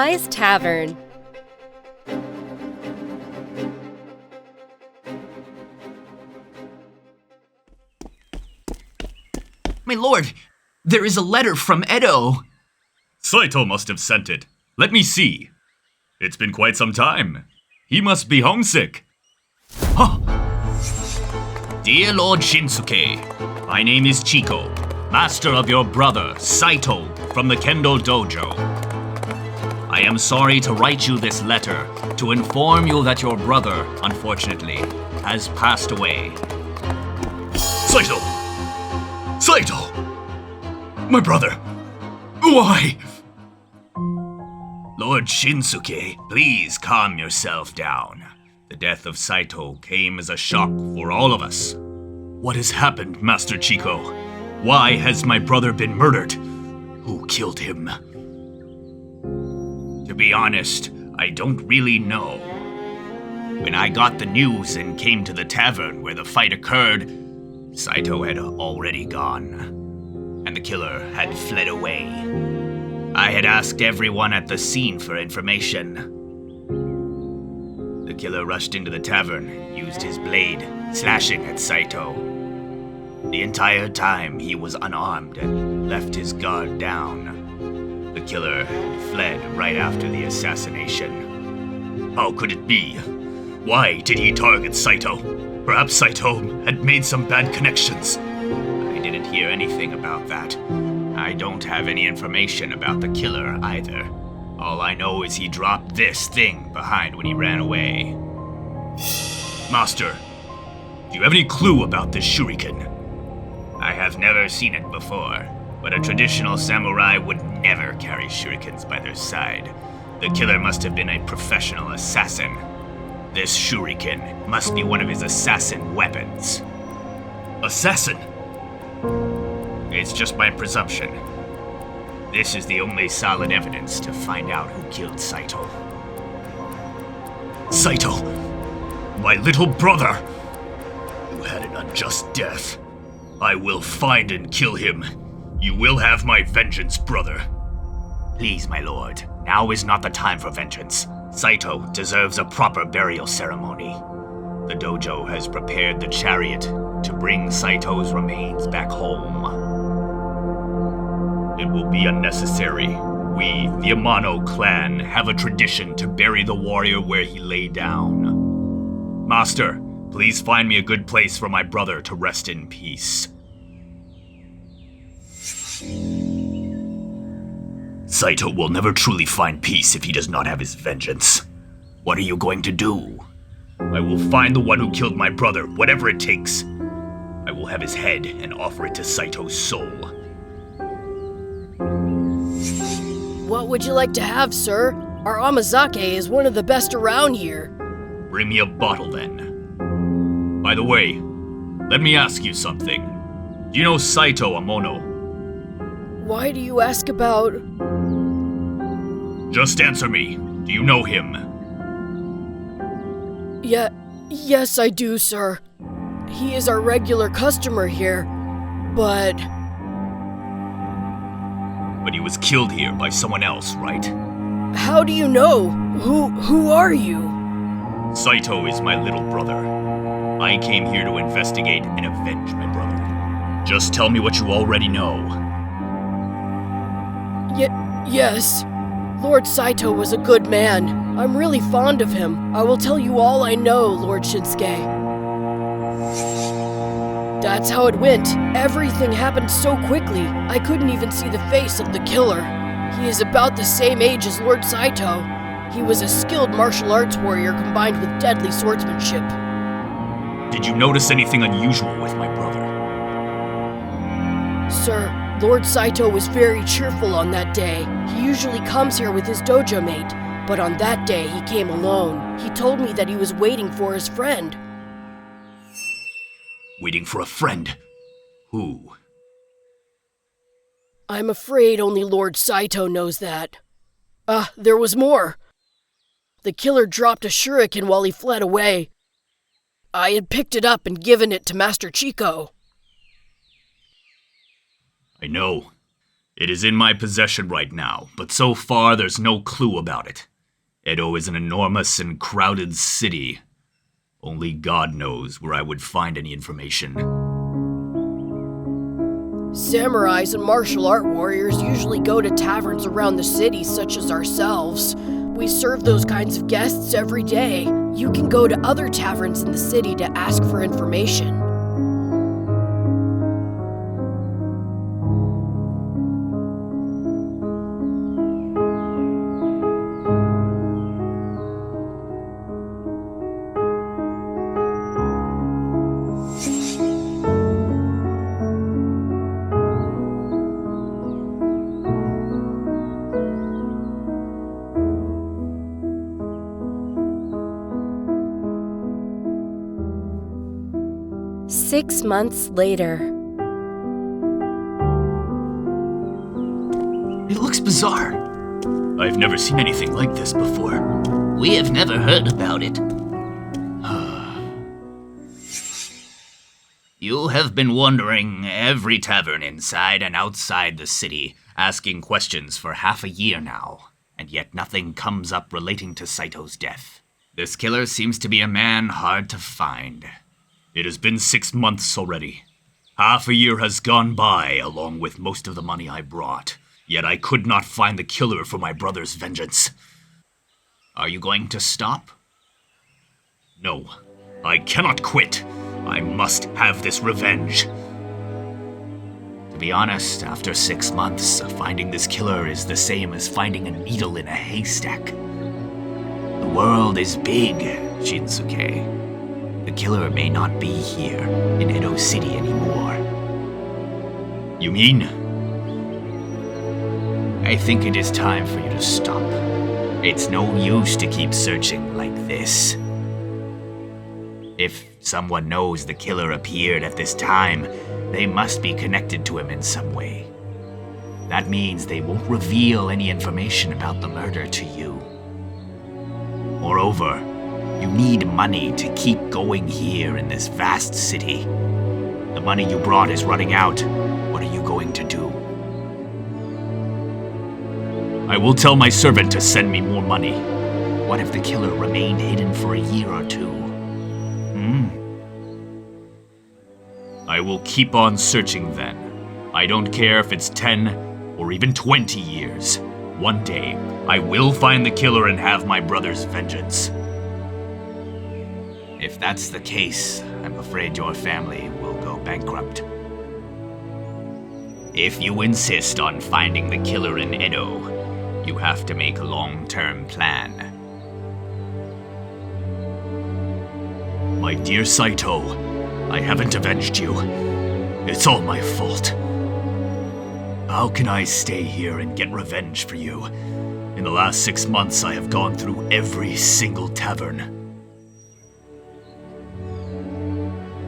Samurai's Tavern. My lord, there is a letter from Edo. Saito must have sent it. Let me see. It's been quite some time. He must be homesick. Huh. Dear Lord Shinsuke, my name is Chiko, master of your brother, Saito, from the Kendo Dojo. I am sorry to write you this letter to inform you that your brother, unfortunately, has passed away. Saito! Saito! My brother! Why? Lord Shinsuke, please calm yourself down. The death of Saito came as a shock for all of us. What has happened, Master Chiko? Why has my brother been murdered? Who killed him? To be honest, I don't really know. When I got the news and came to the tavern where the fight occurred, Saito had already gone, and the killer had fled away. I had asked everyone at the scene for information. The killer rushed into the tavern, used his blade, slashing at Saito. The entire time he was unarmed and left his guard down. The killer had fled right after the assassination. How could it be? Why did he target Saito? Perhaps Saito had made some bad connections. I didn't hear anything about that. I don't have any information about the killer either. All I know is he dropped this thing behind when he ran away. Master, do you have any clue about this shuriken? I have never seen it before, but a traditional samurai would never carry shurikens by their side. The killer must have been a professional assassin. This shuriken must be one of his assassin weapons. Assassin? It's just my presumption. This is the only solid evidence to find out who killed Saito. Saito! My little brother! You had an unjust death. I will find and kill him. You will have my vengeance, brother. Please, my lord, now is not the time for vengeance. Saito deserves a proper burial ceremony. The dojo has prepared the chariot to bring Saito's remains back home. It will be unnecessary. We, the Amano clan, have a tradition to bury the warrior where he lay down. Master, please find me a good place for my brother to rest in peace. Saito will never truly find peace if he does not have his vengeance. What are you going to do? I will find the one who killed my brother, whatever it takes. I will have his head and offer it to Saito's soul. What would you like to have, sir? Our amazake is one of the best around here. Bring me a bottle, then. By the way, let me ask you something. Do you know Saito Amono? Why do you ask about... Just answer me. Do you know him? Yes, I do, sir. He is our regular customer here, but... But he was killed here by someone else, right? How do you know? Who are you? Saito is my little brother. I came here to investigate and avenge my brother. Just tell me what you already know. Yes. Lord Saito was a good man. I'm really fond of him. I will tell you all I know, Lord Shinsuke. That's how it went. Everything happened so quickly, I couldn't even see the face of the killer. He is about the same age as Lord Saito. He was a skilled martial arts warrior combined with deadly swordsmanship. Did you notice anything unusual with my brother? Sir, Lord Saito was very cheerful on that day. He usually comes here with his dojo mate, but on that day he came alone. He told me that he was waiting for his friend. Waiting for a friend? Who? I'm afraid only Lord Saito knows that. There was more. The killer dropped a shuriken while he fled away. I had picked it up and given it to Master Chiko. I know. It is in my possession right now, but so far there's no clue about it. Edo is an enormous and crowded city. Only God knows where I would find any information. Samurais and martial art warriors usually go to taverns around the city, such as ourselves. We serve those kinds of guests every day. You can go to other taverns in the city to ask for information. 6 months later. It looks bizarre. I've never seen anything like this before. We have never heard about it. You have been wandering every tavern inside and outside the city, asking questions for half a year now, and yet nothing comes up relating to Saito's death. This killer seems to be a man hard to find. It has been 6 months already. Half a year has gone by, along with most of the money I brought. Yet I could not find the killer for my brother's vengeance. Are you going to stop? No, I cannot quit. I must have this revenge. To be honest, after 6 months, finding this killer is the same as finding a needle in a haystack. The world is big, Shinsuke. The killer may not be here in Edo City anymore. You mean? I think it is time for you to stop. It's no use to keep searching like this. If someone knows the killer appeared at this time, they must be connected to him in some way. That means they won't reveal any information about the murder to you. Moreover, you need money to keep going here in this vast city. The money you brought is running out. What are you going to do? I will tell my servant to send me more money. What if the killer remained hidden for a year or two? I will keep on searching then. I don't care if it's 10 or even 20 years. One day, I will find the killer and have my brother's vengeance. If that's the case, I'm afraid your family will go bankrupt. If you insist on finding the killer in Edo, you have to make a long-term plan. My dear Saito, I haven't avenged you. It's all my fault. How can I stay here and get revenge for you? In the last 6 months, I have gone through every single tavern.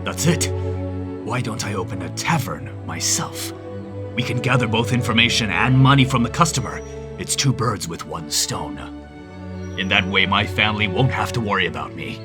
That's it. Why don't I open a tavern myself? We can gather both information and money from the customer. It's 2 birds with 1 stone. In that way, my family won't have to worry about me.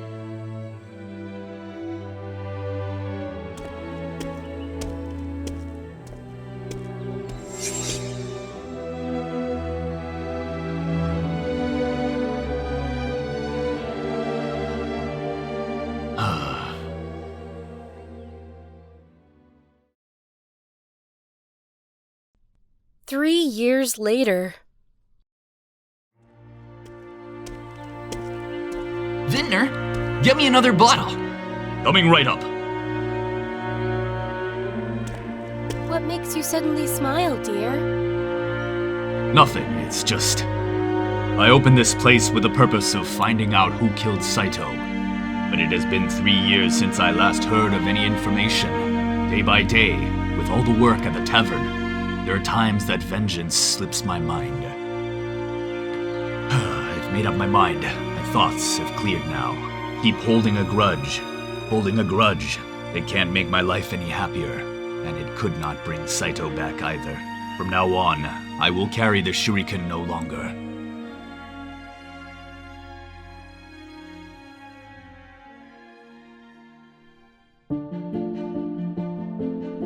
Three years later. Vintner, get me another bottle. Coming right up. What makes you suddenly smile, dear? Nothing, it's just... I opened this place with the purpose of finding out who killed Saito. But it has been 3 years since I last heard of any information. Day by day, with all the work at the tavern, there are times that vengeance slips my mind. I've made up my mind. My thoughts have cleared now. Keep holding a grudge. Holding a grudge. It can't make my life any happier. And it could not bring Saito back either. From now on, I will carry the shuriken no longer.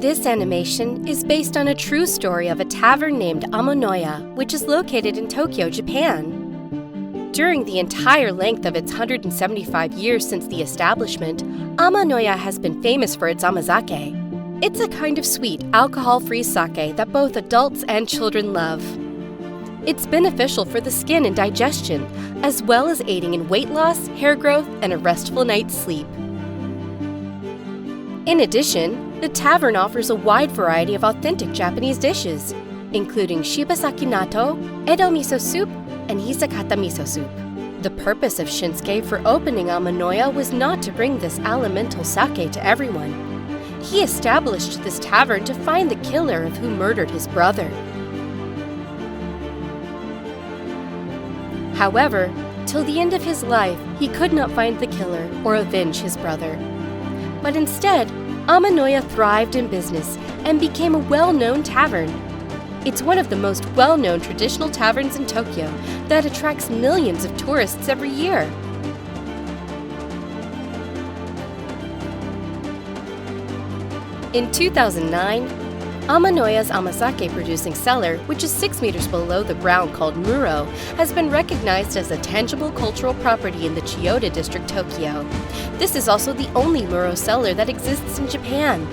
This animation is based on a true story of a tavern named Amanoya, which is located in Tokyo, Japan. During the entire length of its 175 years since the establishment, Amanoya has been famous for its amazake. It's a kind of sweet, alcohol-free sake that both adults and children love. It's beneficial for the skin and digestion, as well as aiding in weight loss, hair growth, and a restful night's sleep. In addition, the tavern offers a wide variety of authentic Japanese dishes, including shibasaki natto, edo miso soup, and hisakata miso soup. The purpose of Shinsuke for opening Amanoya was not to bring this elemental sake to everyone. He established this tavern to find the killer of who murdered his brother. However, till the end of his life, he could not find the killer or avenge his brother. But instead, Amanoya thrived in business and became a well-known tavern. It's one of the most well-known traditional taverns in Tokyo that attracts millions of tourists every year. In 2009, Amanoya's amazake producing cellar, which is 6 meters below the ground called Muro, has been recognized as a tangible cultural property in the Chiyoda district, Tokyo. This is also the only Muro cellar that exists in Japan.